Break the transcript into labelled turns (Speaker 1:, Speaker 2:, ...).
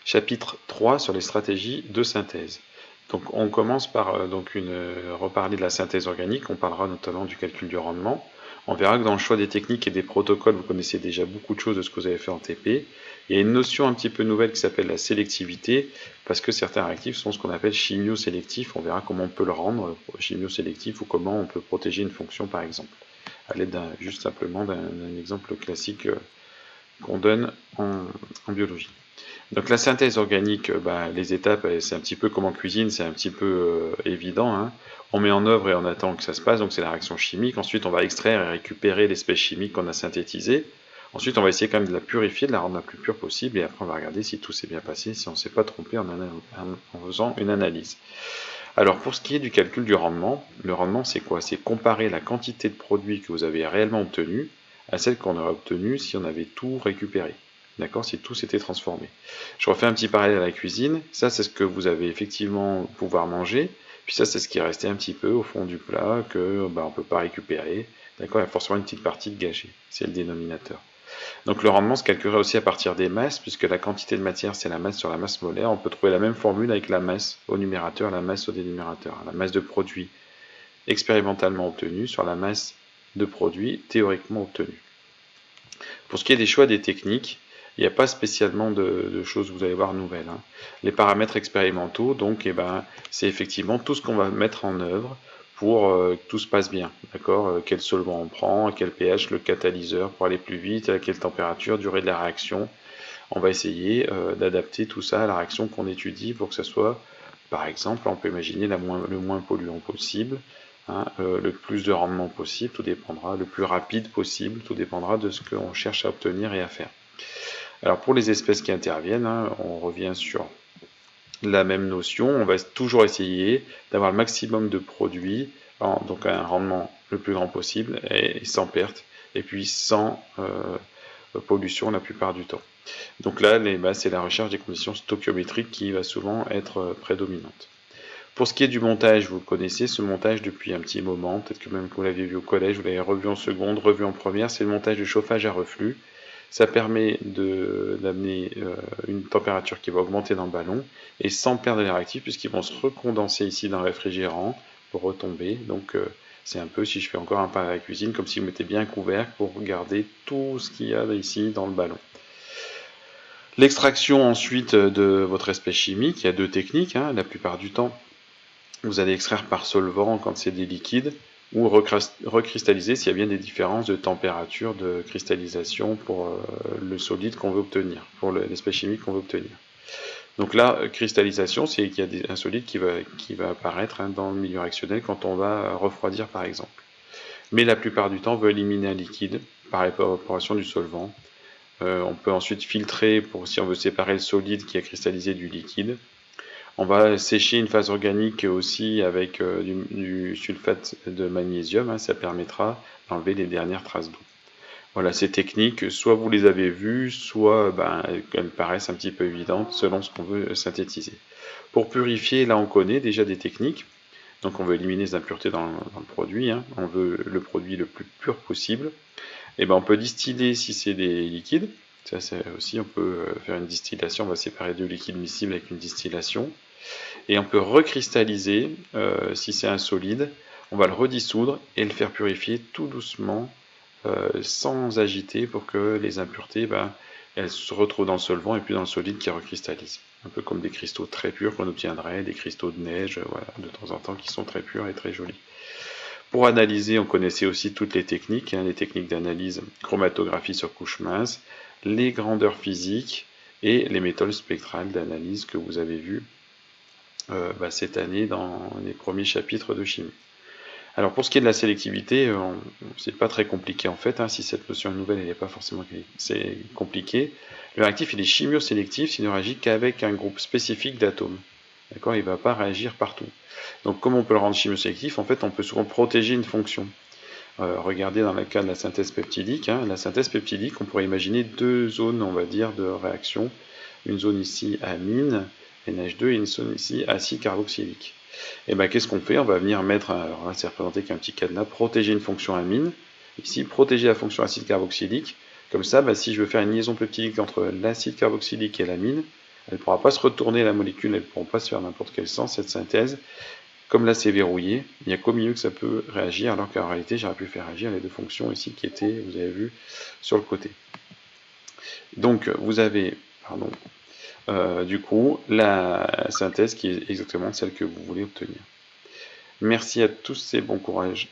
Speaker 1: Chapitre 3 sur les stratégies de synthèse. Donc on commence par reparler de la synthèse organique, on parlera notamment du calcul du rendement. On verra que dans le choix des techniques et des protocoles, vous connaissez déjà beaucoup de choses de ce que vous avez fait en TP. Il y a une notion un petit peu nouvelle qui s'appelle la sélectivité, parce que certains réactifs sont ce qu'on appelle chimio-sélectifs. On verra comment on peut le rendre chimio-sélectif ou comment on peut protéger une fonction par exemple, à l'aide juste simplement d'un exemple classique qu'on donne en biologie. Donc la synthèse organique, les étapes, c'est un petit peu comme en cuisine, c'est un petit peu évident, hein. On met en œuvre et on attend que ça se passe, donc c'est la réaction chimique. Ensuite, on va extraire et récupérer l'espèce chimique qu'on a synthétisée. Ensuite, on va essayer quand même de la purifier, de la rendre la plus pure possible, et après on va regarder si tout s'est bien passé, si on ne s'est pas trompé en faisant une analyse. Alors pour ce qui est du calcul du rendement, le rendement c'est quoi? C'est comparer la quantité de produit que vous avez réellement obtenu à celle qu'on aurait obtenue si on avait tout récupéré. D'accord? Si tout s'était transformé. Je refais un petit parallèle à la cuisine. Ça, c'est ce que vous avez effectivement pouvoir manger. Puis ça, c'est ce qui est resté un petit peu au fond du plat que on ne peut pas récupérer. D'accord? Il y a forcément une petite partie de gâchée. C'est le dénominateur. Donc le rendement se calculera aussi à partir des masses, puisque la quantité de matière, c'est la masse sur la masse molaire. On peut trouver la même formule avec la masse au numérateur, la masse au dénumérateur. La masse de produit expérimentalement obtenue sur la masse de produit théoriquement obtenue. Pour ce qui est des choix des techniques, il n'y a pas spécialement de choses, vous allez voir, nouvelles, hein. Les paramètres expérimentaux, donc, c'est effectivement tout ce qu'on va mettre en œuvre pour que tout se passe bien. D'accord? Quel solvant on prend, à quel pH, le catalyseur pour aller plus vite, à quelle température, durée de la réaction. On va essayer d'adapter tout ça à la réaction qu'on étudie pour que ça soit, par exemple, on peut imaginer le moins polluant possible, hein, le plus de rendement possible, tout dépendra, le plus rapide possible, tout dépendra de ce qu'on cherche à obtenir et à faire. Alors pour les espèces qui interviennent, hein, on revient sur la même notion, on va toujours essayer d'avoir le maximum de produits, donc un rendement le plus grand possible et sans perte, et puis sans pollution la plupart du temps. Donc là, c'est la recherche des conditions stoichiométriques qui va souvent être prédominante. Pour ce qui est du montage, vous connaissez ce montage depuis un petit moment, peut-être que même que vous l'aviez vu au collège, vous l'avez revu en seconde, revu en première, c'est le montage de chauffage à reflux. Ça permet d'amener une température qui va augmenter dans le ballon et sans perdre les réactifs puisqu'ils vont se recondenser ici dans le réfrigérant pour retomber. Donc c'est un peu, si je fais encore un pas à la cuisine, comme si vous mettez bien un couvercle pour garder tout ce qu'il y a ici dans le ballon. L'extraction ensuite de votre espèce chimique, il y a deux techniques, hein, la plupart du temps. Vous allez extraire par solvant quand c'est des liquides ou recristalliser s'il y a bien des différences de température de cristallisation pour le solide qu'on veut obtenir, pour l'espèce chimique qu'on veut obtenir. Donc là, cristallisation, c'est qu'il y a un solide qui va apparaître, hein, dans le milieu réactionnel quand on va refroidir par exemple. Mais la plupart du temps, on veut éliminer un liquide par évaporation du solvant. On peut ensuite filtrer pour si on veut séparer le solide qui a cristallisé du liquide. On va sécher une phase organique aussi avec du sulfate de magnésium, hein, ça permettra d'enlever les dernières traces d'eau. Voilà, ces techniques, soit vous les avez vues, soit elles paraissent un petit peu évidentes selon ce qu'on veut synthétiser. Pour purifier, là on connaît déjà des techniques. Donc on veut éliminer les impuretés dans le produit, hein. On veut le produit le plus pur possible. Et on peut distiller si c'est des liquides. Ça c'est aussi, on peut faire une distillation, on va séparer deux liquides miscibles avec une distillation. Et on peut recristalliser si c'est un solide. On va le redissoudre et le faire purifier tout doucement, sans agiter pour que les impuretés elles se retrouvent dans le solvant et puis dans le solide qui recristallise. Un peu comme des cristaux très purs qu'on obtiendrait, des cristaux de neige, voilà, de temps en temps qui sont très purs et très jolis. Pour analyser, on connaissait aussi toutes les techniques, hein, les techniques d'analyse, chromatographie sur couche mince, les grandeurs physiques et les méthodes spectrales d'analyse que vous avez vues cette année dans les premiers chapitres de chimie. Alors pour ce qui est de la sélectivité, c'est pas très compliqué en fait, hein, si cette notion est nouvelle, elle n'est pas forcément compliqué. Le réactif il est chimio-sélectif s'il ne réagit qu'avec un groupe spécifique d'atomes. D'accord, il ne va pas réagir partout. Donc comment on peut le rendre chimio-sélectif? En fait, on peut souvent protéger une fonction. Regardez dans le cas de la synthèse peptidique, hein, la synthèse peptidique, on pourrait imaginer deux zones, on va dire, de réaction. Une zone ici amine, NH2, et une zone ici acide carboxylique. Et qu'est-ce qu'on fait? On va venir mettre, alors là c'est représenté qu'un petit cadenas, protéger une fonction amine, ici protéger la fonction acide carboxylique, comme ça si je veux faire une liaison peptidique entre l'acide carboxylique et l'amine, Elle ne pourra pas se retourner la molécule, elle ne pourra pas se faire n'importe quel sens, cette synthèse. Comme là c'est verrouillé, il n'y a qu'au milieu que ça peut réagir, alors qu'en réalité j'aurais pu faire réagir les deux fonctions ici qui étaient, vous avez vu, sur le côté. Donc vous avez, pardon, du coup, la synthèse qui est exactement celle que vous voulez obtenir. Merci à tous et bon courage.